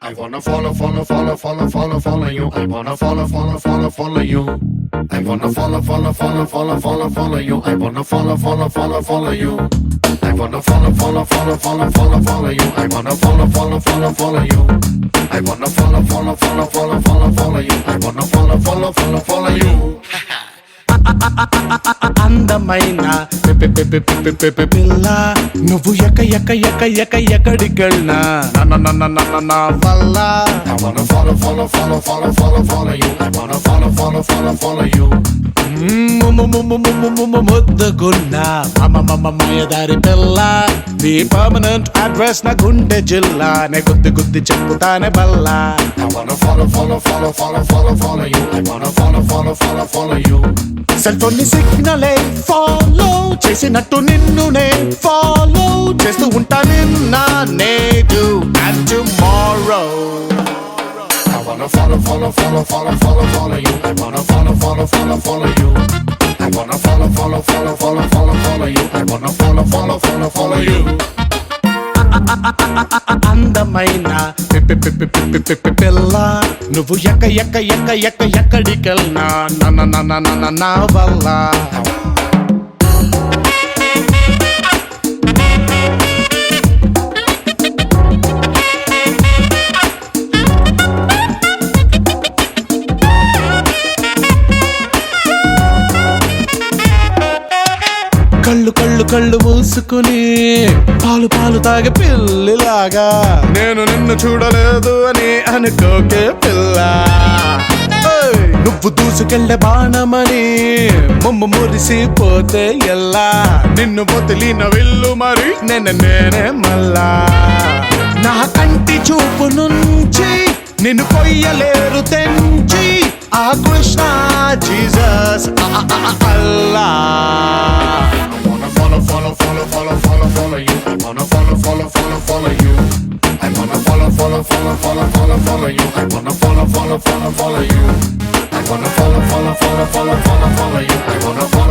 I wanna follow, follow, follow, follow, follow, follow you. I wanna follow, follow, follow, follow you. I wanna follow, follow, follow, follow, follow, follow you. I wanna follow, follow, follow, follow you. I wanna follow, follow, follow, follow, follow, follow you. I wanna follow, follow, follow, follow you. I wanna follow, follow, follow, follow, follow, follow you. I wanna follow, follow, follow, follow you. అందమైన పిల్ల నువ్వు ఎక్కడికెళ్ళినా నా వల్ల I wanna follow, follow, follow, follow, follow, follow you. I wanna follow, follow, follow, follow you. ముద్దుగున్న మాయదారి పిల్ల నీ permanent address నా గుండె జిల్లా నే గుద్ది చెప్పుతానే Balla I wanna follow, follow, follow, follow, follow, follow you. I wanna follow, follow, follow, follow you. Cell phone ని సిగ్నలే follow చేసినట్టు నిన్ను నే ఫాలో చేస్తూ ఉంటా నిన్న నేడు and tomorrow I wanna follow, follow, follow, follow, follow, follow you. I wanna follow, follow, follow, follow you. I wanna follow, follow, follow, follow, follow, follow you. I wanna follow, follow, follow, follow you. అందమైన పిల్ల నువ్వు ఎక్కడికెళ్ళినా నా వల్ల కళ్ళు మూసుకుని పాలు తాగే పిల్లిలాగా నేను నిన్ను చూడలేదు అని అనుకోకే పిల్ల నువ్వు దూసుకెళ్ళే బాణమని మురిసిపోతే ఎల్లా నిన్ను వదిలిన విల్లు మరి నేనే మళ్ళా నా కంటి చూపు నుంచి నిన్ను కొయ్యలేరు తెంచి ఆ Krishna Jesus Allah Follow, follow, follow, follow, follow you. I wanna follow, follow, follow, follow you. I wanna follow, follow, follow, follow, follow, follow you. I wanna follow, follow, follow, follow you. I wanna follow, follow, follow, follow, follow, follow you. I wanna follow.